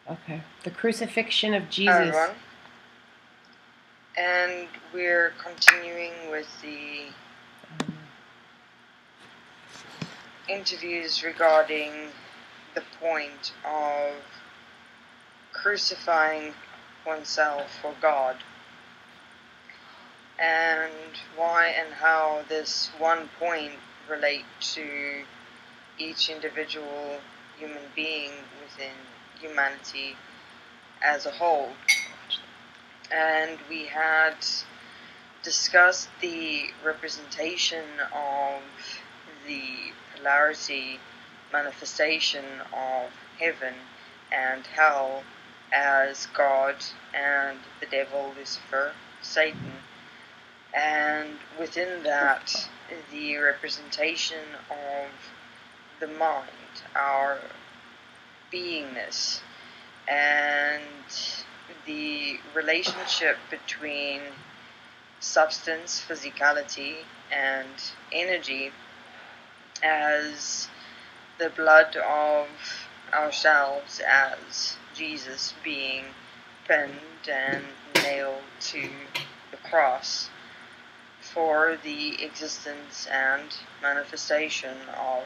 Okay. The crucifixion of Hi Jesus. everyone, and we're continuing with the interviews regarding the point of crucifying oneself for God, and why and how this one point relates to each individual human being within humanity as a whole. And we had discussed the representation of the polarity manifestation of heaven and hell as God and the devil, Lucifer, Satan, and within that the representation of the mind, our beingness, and the relationship between substance, physicality, and energy as the blood of ourselves, as Jesus being pinned and nailed to the cross for the existence and manifestation of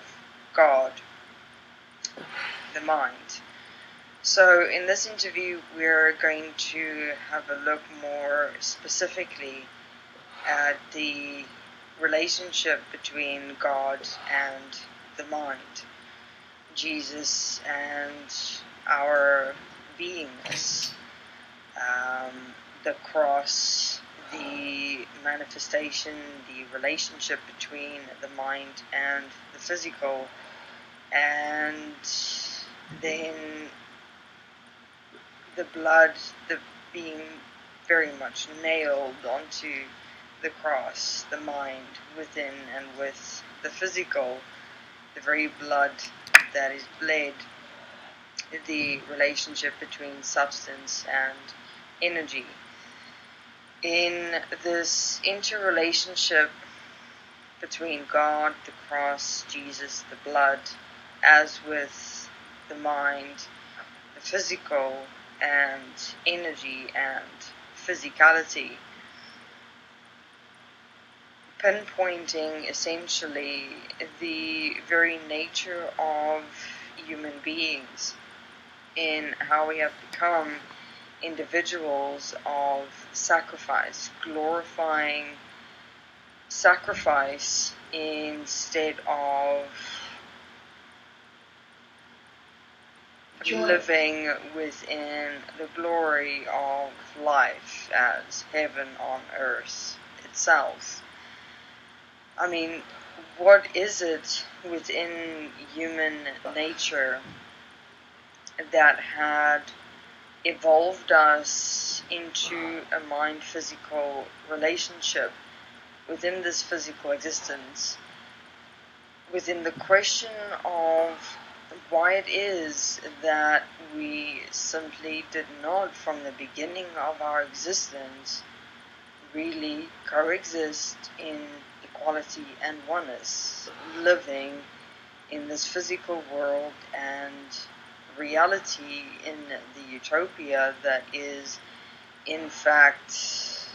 God, the mind. So in this interview we're going to have a look more specifically at the relationship between God and the mind, Jesus and our beingness, the cross, the manifestation, the relationship between the mind and the physical, and then the blood, the being very much nailed onto the cross, the mind within and with the physical, the very blood that is bled, the relationship between substance and energy. In this interrelationship between God, the cross, Jesus, the blood, as with the mind, the physical, and energy and physicality, pinpointing essentially the very nature of human beings in how we have become individuals of sacrifice, glorifying sacrifice instead of living within the glory of life as heaven on earth itself. I mean, what is it within human nature that had evolved us into a mind-physical relationship within this physical existence, within the question of why it is that we simply did not, from the beginning of our existence, really coexist in equality and oneness, living in this physical world and reality in the utopia that is in fact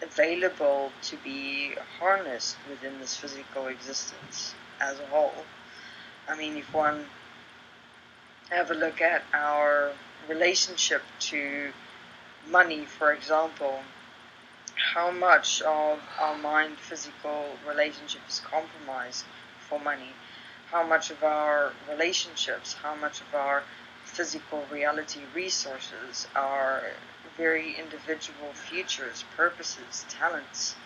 available to be harnessed within this physical existence as a whole. I mean, if one have a look at our relationship to money, for example, how much of our mind-physical relationship is compromised for money, how much of our relationships, how much of our physical reality resources, our very individual futures, purposes, talents,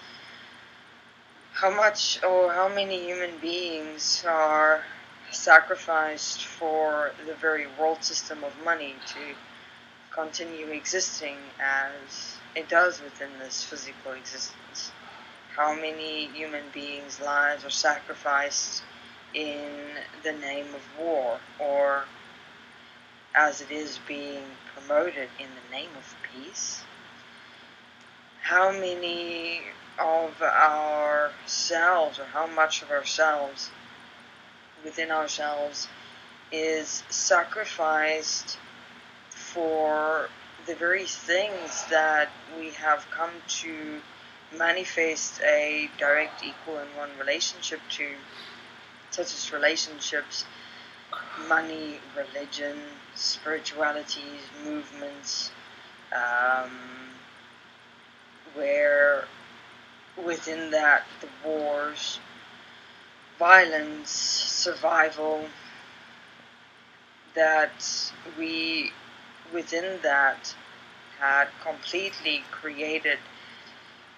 how much or how many human beings are sacrificed for the very world system of money to continue existing as it does within this physical existence. How many human beings' lives are sacrificed in the name of war, or as it is being promoted, in the name of peace? How many of ourselves, or how much of ourselves within ourselves is sacrificed for the very things that we have come to manifest a direct, equal, and one relationship to, such as relationships, money, religion, spiritualities, movements, where within that the wars, violence, survival, that we within that had completely created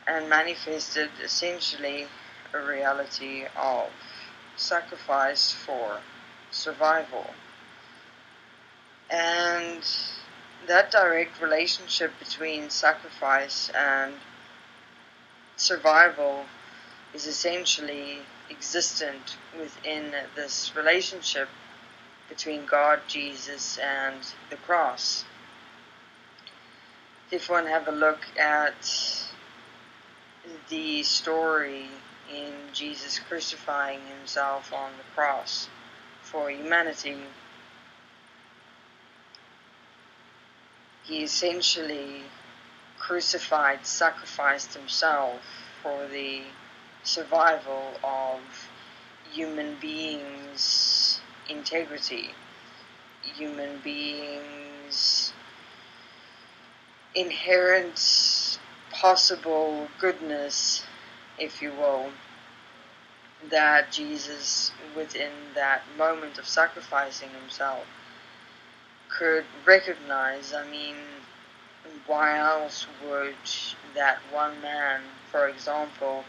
and manifested essentially a reality of sacrifice for survival. And that direct relationship between sacrifice and survival is essentially existent within this relationship between God, Jesus, and the cross. If one have a look at the story in Jesus crucifying himself on the cross for humanity, he essentially crucified, sacrificed himself for the survival of human beings' integrity, human beings' inherent possible goodness, if you will, that Jesus, within that moment of sacrificing himself, could recognize. I mean, why else would that one man, for example,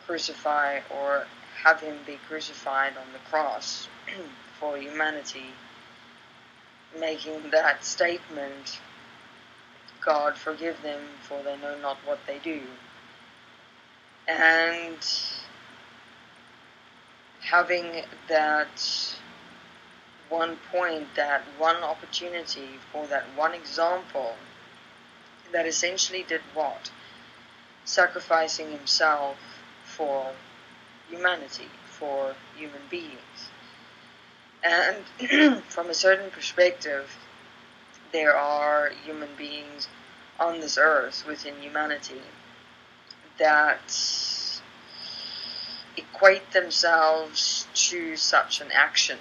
crucify or have him be crucified on the cross for humanity, making that statement, God forgive them, for they know not what they do. And having that one point, that one opportunity, for that one example, that essentially did what? Sacrificing himself for humanity, for human beings. And from a certain perspective, there are human beings on this earth within humanity that equate themselves to such an action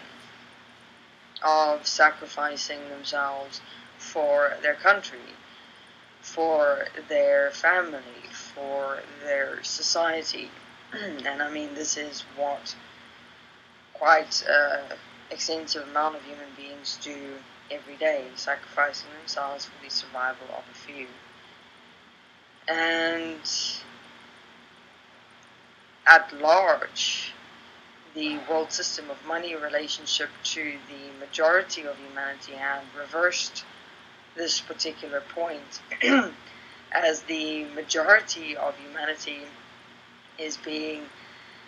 of sacrificing themselves for their country, for their family, for their society. And I mean, this is what quite an extensive amount of human beings do every day, sacrificing themselves for the survival of a few. And at large, the world system of money relationship to the majority of humanity have reversed this particular point as the majority of humanity is being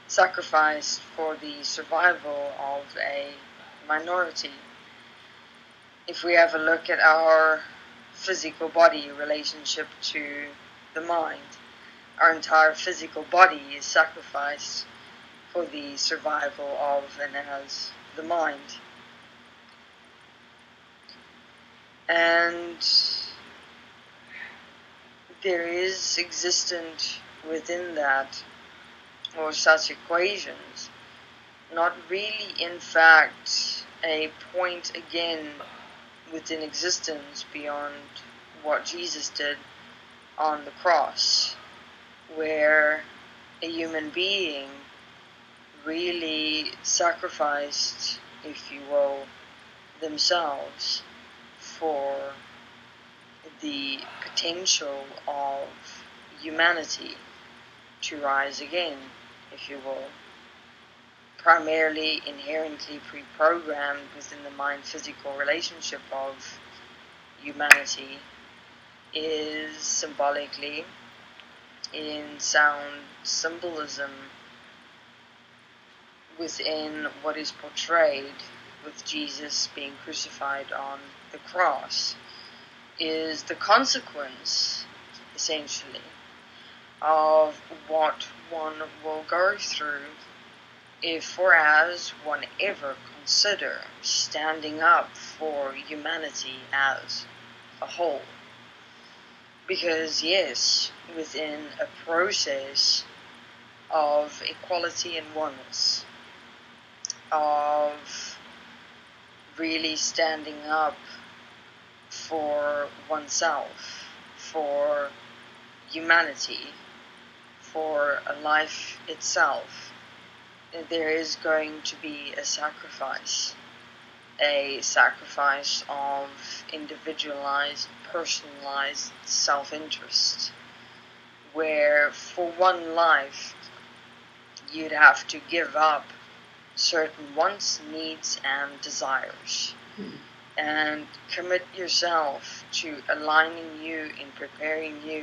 sacrificed for the survival of a minority. If we have a look at our physical body relationship to the mind, our entire physical body is sacrificed for the survival of and as the mind. And there is existent within that, or such equations, not really in fact a point again within existence beyond what Jesus did on the cross, where a human being really sacrificed, if you will, themselves for the potential of humanity to rise again, if you will. Primarily inherently pre-programmed within the mind-physical relationship of humanity is symbolically, in sound symbolism, within what is portrayed with Jesus being crucified on the cross, is the consequence, essentially, of what one will go through if or as one ever consider standing up for humanity as a whole. Because yes, within a process of equality and oneness, of really standing up for oneself, for humanity, for a life itself, there is going to be a sacrifice of individualized, personalized self-interest, where for one life you'd have to give up certain wants, needs, and desires, and commit yourself to aligning you and preparing you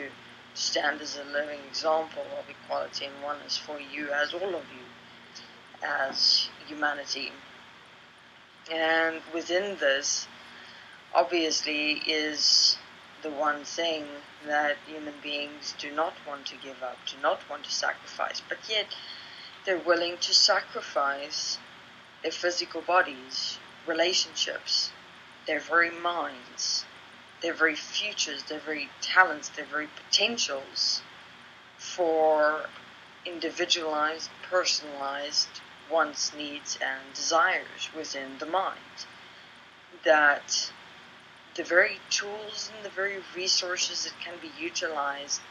to stand as a living example of equality and oneness for you, as all of you, as humanity. And within this, obviously, is the one thing that human beings do not want to give up, do not want to sacrifice, but yet they're willing to sacrifice their physical bodies, relationships, their very minds, their very futures, their very talents, their very potentials for individualized, personalized wants, needs, and desires within the mind. That the very tools and the very resources that can be utilized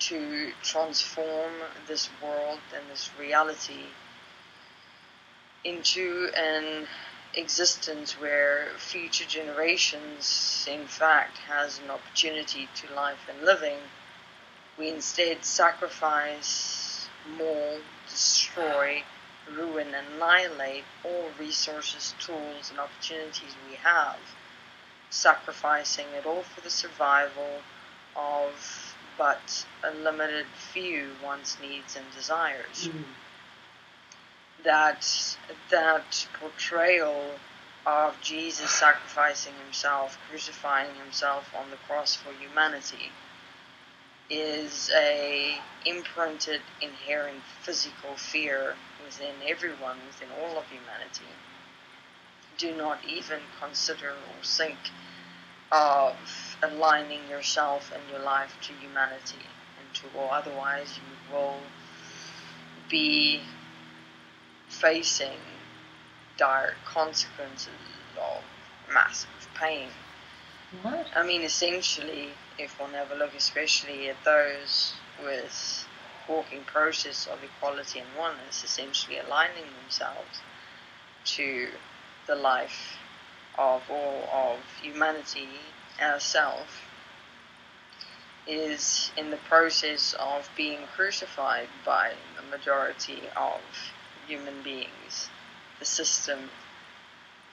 to transform this world and this reality into an existence where future generations, in fact, has an opportunity to life and living, we instead sacrifice, maul, destroy, ruin, and annihilate all resources, tools, and opportunities we have, sacrificing it all for the survival of but a limited few wants, needs, and desires. That portrayal of Jesus sacrificing himself, crucifying himself on the cross for humanity, is a imprinted, inherent physical fear within everyone, within all of humanity. Do not even consider or think of aligning yourself and your life to humanity, or otherwise you will be facing dire consequences of massive pain. What? I mean, essentially, if one have a look especially at those with walking process of equality and oneness, essentially aligning themselves to the life of all of humanity as self, is in the process of being crucified by the majority of human beings. The system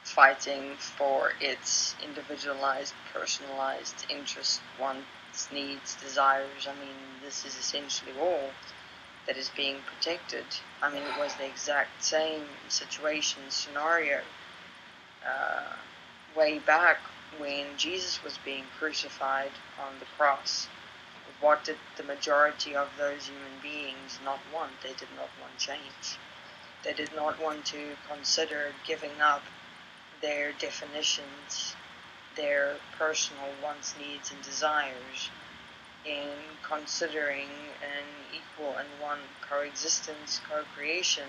fighting for its individualized, personalized interests, wants, needs, desires. I mean, this is essentially all that is being protected. I mean, it was the exact same situation, scenario, way back when Jesus was being crucified on the cross. What did the majority of those human beings not want? They did not want change. They did not want to consider giving up their definitions, their personal wants, needs, and desires in considering an equal and one coexistence, co-creation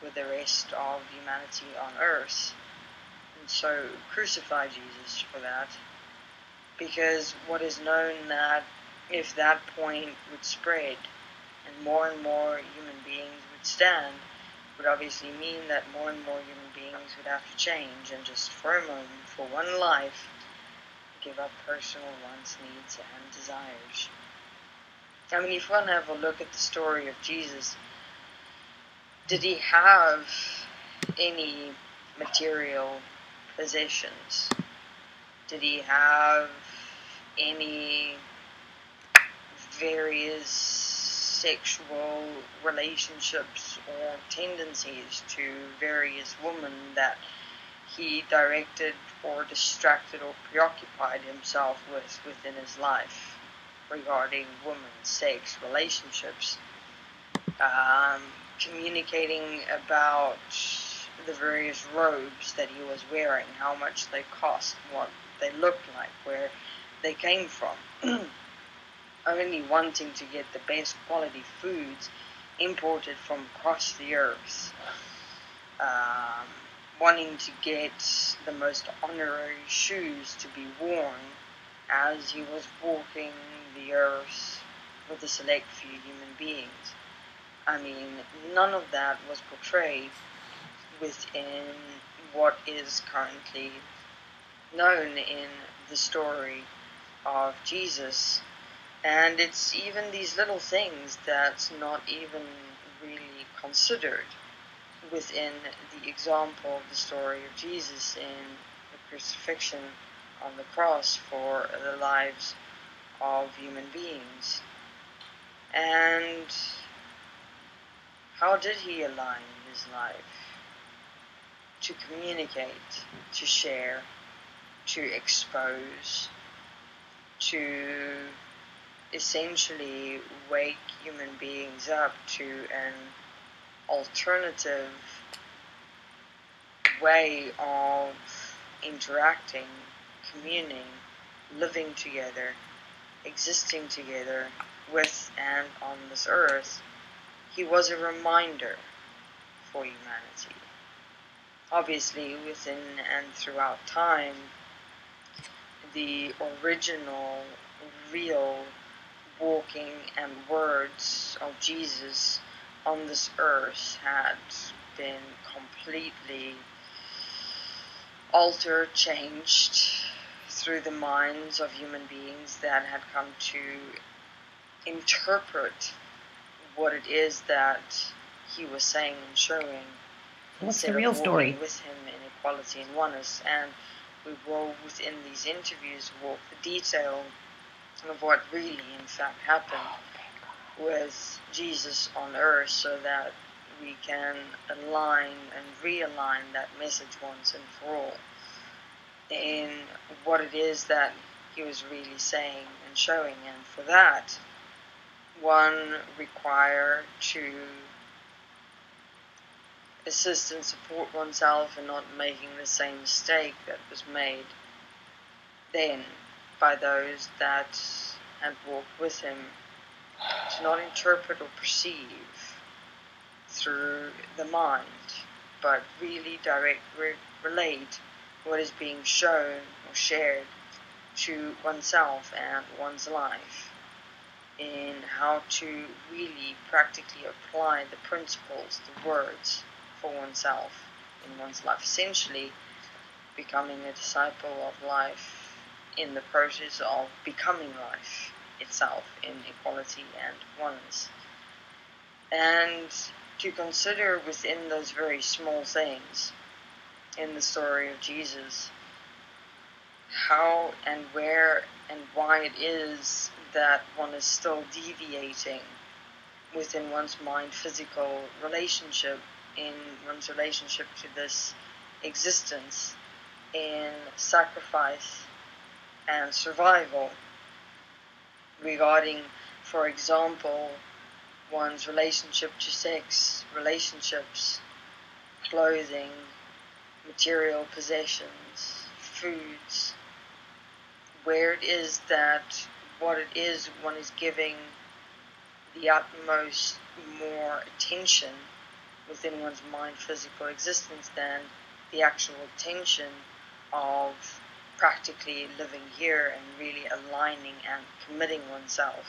with the rest of humanity on earth. And so crucify Jesus for that, because what is known that if that point would spread and more human beings would stand, would obviously mean that more and more human beings would have to change and just for a moment, for one life, give up personal wants, needs, and desires. I mean, if one have a look at the story of Jesus, did he have any material possessions? Did he have any various sexual relationships or tendencies to various women that he directed or distracted or preoccupied himself with within his life regarding women, sex, relationships, communicating about the various robes that he was wearing, how much they cost, what they looked like, where they came from. Only wanting to get the best quality foods imported from across the earth. Wanting to get the most honorary shoes to be worn as he was walking the earth with a select few human beings. I mean, none of that was portrayed within what is currently known in the story of Jesus. And it's even these little things that's not even really considered within the example of the story of Jesus in the crucifixion on the cross for the lives of human beings. And how did he align his life? To communicate, to share, to expose, to essentially wake human beings up to an alternative way of interacting, communing, living together, existing together with and on this earth. He was a reminder for humanity. Obviously, within and throughout time, the original, real walking and words of Jesus on this earth had been completely altered, changed through the minds of human beings that had come to interpret what it is that he was saying and showing. What's the real story? With him in equality and oneness. And we will, within these interviews, walk the detail of what really, in fact, happened with Jesus on earth, so that we can align and realign that message once and for all in what it is that he was really saying and showing. And for that, one require to assist and support oneself in not making the same mistake that was made then by those that had walked with him, to not interpret or perceive through the mind, but really relate what is being shown or shared to oneself and one's life, in how to really practically apply the principles, the words, for oneself in one's life, essentially becoming a disciple of life in the process of becoming life itself in equality and oneness. And to consider within those very small things in the story of Jesus how and where and why it is that one is still deviating within one's mind-physical relationship, in one's relationship to this existence, in sacrifice and survival, regarding, for example, one's relationship to sex, relationships, clothing, material possessions, foods, where it is that what it is one is giving the utmost more attention within one's mind physical existence than the actual attention of practically living here and really aligning and committing oneself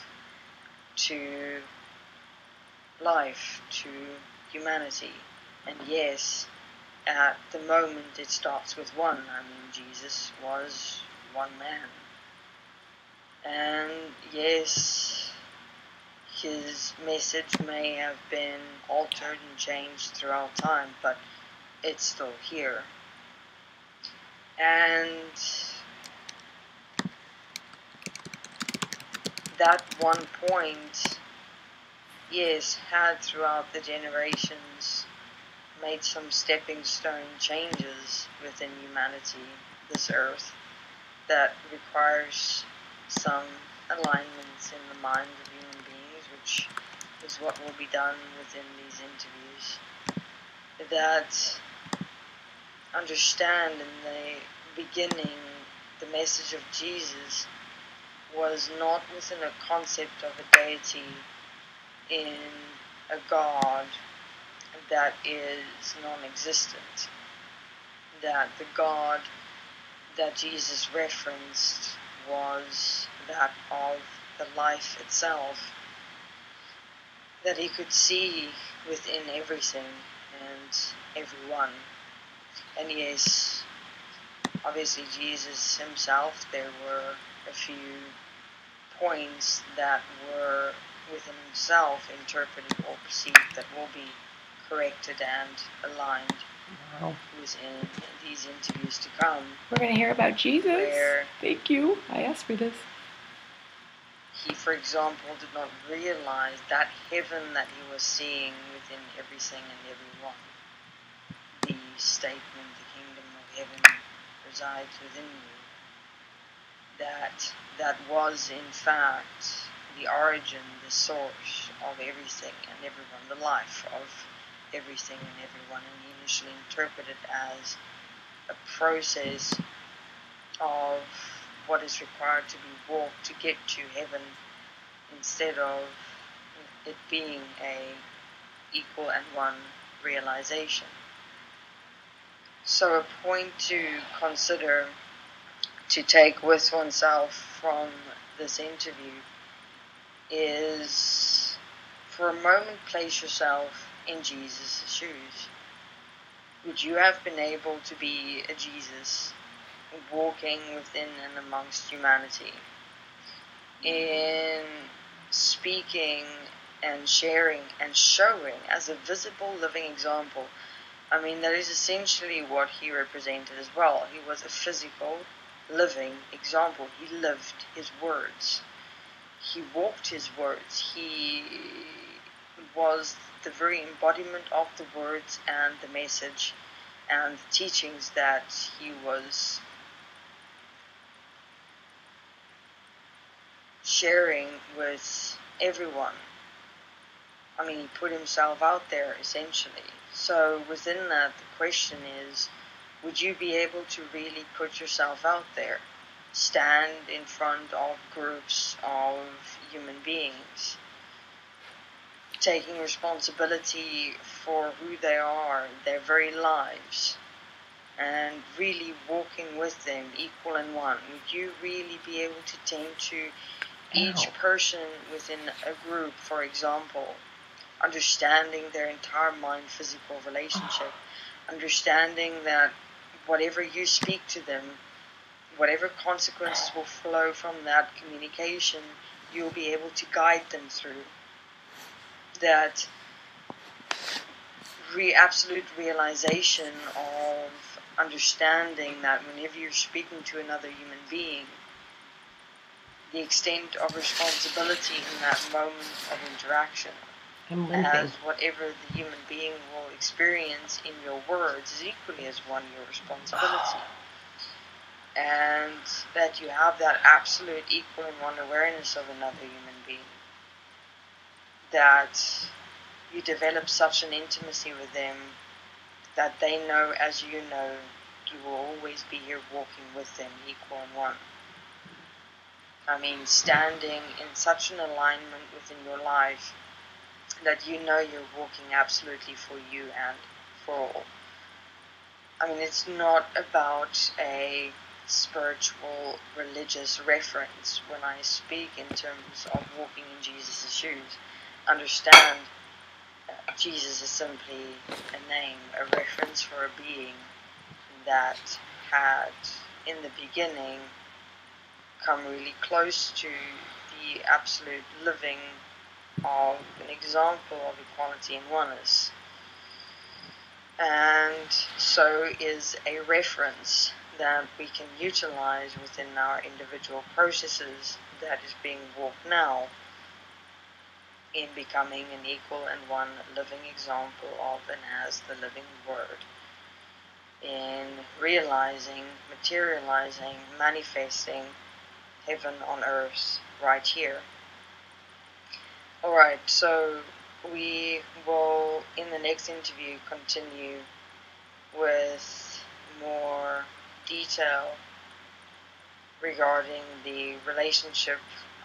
to life, to humanity. And yes, at the moment it starts with one. I mean, Jesus was one man. And yes, his message may have been altered and changed throughout time, but it's still here. And that one point, yes, had throughout the generations made some stepping stone changes within humanity, this earth, that requires some alignments in the minds of human beings, which is what will be done within these interviews, that understand in the beginning the message of Jesus was not within a concept of a deity in a God that is non-existent. That the God that Jesus referenced was that of the life itself, that he could see within everything and everyone. And yes, obviously Jesus himself, there were a few points that were within himself interpreted or perceived that will be corrected and aligned within these interviews to come. We're going to hear about Jesus. Thank you. I asked for this. He, for example, did not realize that heaven that he was seeing within everything and everyone. The statement, the kingdom of heaven resides within you. That was in fact the origin, the source of everything and everyone, the life of everything and everyone, and he initially interpreted as a process of what is required to be walked to get to heaven, instead of it being a equal and one realization. So a point to consider, to take with oneself from this interview, is for a moment place yourself in Jesus' shoes. Would you have been able to be a Jesus walking within and amongst humanity, in speaking and sharing and showing as a visible living example? I mean, that is essentially what he represented as well. He was a physical, living example. He lived his words. He walked his words. He was the very embodiment of the words and the message and the teachings that he was sharing with everyone. I mean, he put himself out there, essentially. So within that, the question is, would you be able to really put yourself out there? Stand in front of groups of human beings, taking responsibility for who they are, their very lives, and really walking with them, equal and one? Would you really be able to tend to each person within a group, for example, understanding their entire mind-physical relationship, understanding that whatever you speak to them, whatever consequences will flow from that communication, you'll be able to guide them through? That absolute realization of understanding that whenever you're speaking to another human being, the extent of responsibility in that moment of interaction, as whatever the human being will experience in your words is equally as one your responsibility. And that you have that absolute equal and one awareness of another human being. That you develop such an intimacy with them that they know as you know you will always be here walking with them, equal and one. I mean, standing in such an alignment within your life that you know you're walking absolutely for you and for all. I mean, it's not about a spiritual, religious reference when I speak in terms of walking in Jesus' shoes. Understand Jesus is simply a name, a reference for a being that had, in the beginning, come really close to the absolute living of an example of equality and oneness. And so is a reference that we can utilize within our individual processes that is being walked now in becoming an equal and one living example of and as the living Word, in realizing, materializing, manifesting heaven on earth right here. Alright, so we will, in the next interview, continue with more detail regarding the relationship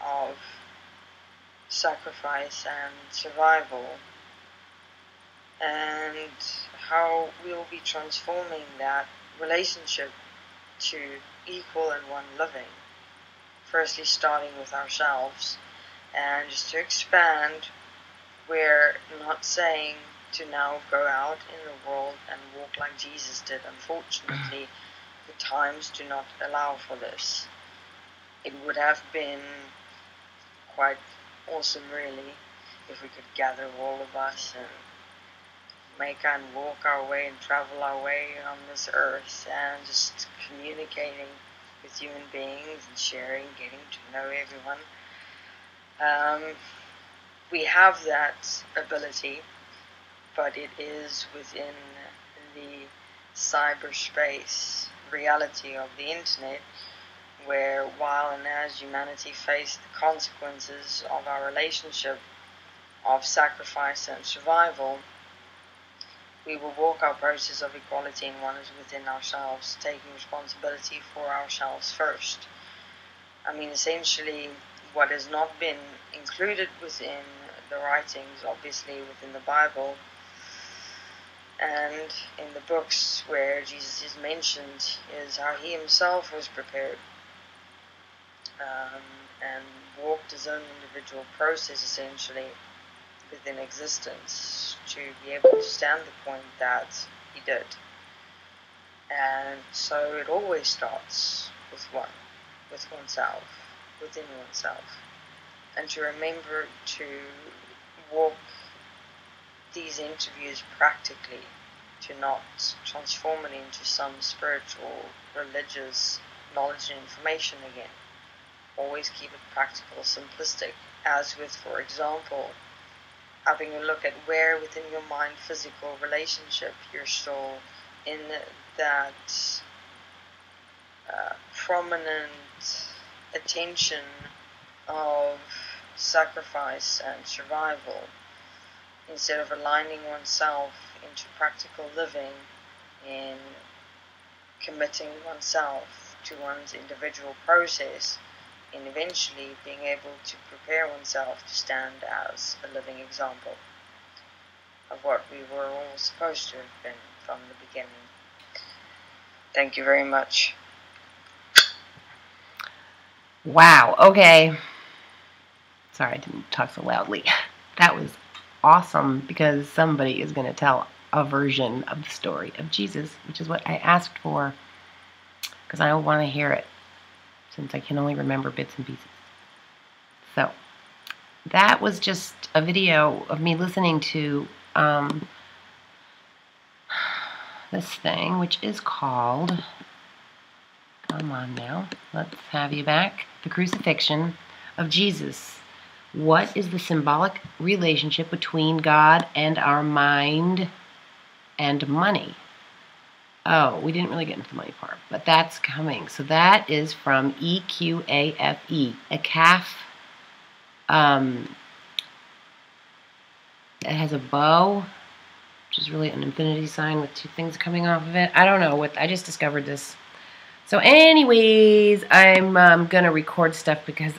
of sacrifice and survival, and how we'll be transforming that relationship to equal and one living. Firstly, starting with ourselves, and just to expand, we're not saying to now go out in the world and walk like Jesus did. Unfortunately, the times do not allow for this. It would have been quite awesome, really, if we could gather all of us and make and walk our way and travel our way on this earth, and just communicating with human beings and sharing, getting to know everyone. We have that ability, but it is within the cyberspace reality of the internet, where while and as humanity face the consequences of our relationship of sacrifice and survival, we will walk our process of equality and oneness within ourselves, taking responsibility for ourselves first. I mean, essentially, what has not been included within the writings, obviously within the Bible and in the books where Jesus is mentioned, is how he himself was prepared and walked his own individual process, essentially, within existence, to be able to stand the point that he did. And so it always starts with oneself, within oneself, and to remember to walk these interviews practically, to not transform it into some spiritual, religious knowledge and information again. Always keep it practical, simplistic, as with, for example, having a look at where within your mind physical relationship you're still in that prominent attention of sacrifice and survival, instead of aligning oneself into practical living, in committing oneself to one's individual process, and eventually being able to prepare oneself to stand as a living example of what we were all supposed to have been from the beginning. Thank you very much. Wow, okay. Sorry I didn't talk so loudly. That was awesome, because somebody is going to tell a version of the story of Jesus, which is what I asked for, because I want to hear it, since I can only remember bits and pieces. So, that was just a video of me listening to this thing, which is called, come on now, let's have you back, The Crucifixion of Jesus. What is the symbolic relationship between God and our mind and money? Oh, we didn't really get into the money part, but that's coming. So that is from eqafe, eqafe. It has a bow, which is really an infinity sign with two things coming off of it. I don't know what, I just discovered this. So anyways, I'm gonna record stuff, because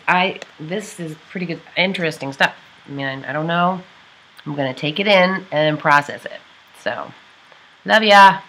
this is pretty good, interesting stuff. I mean, I don't know. I'm gonna take it in and process it. So, love ya.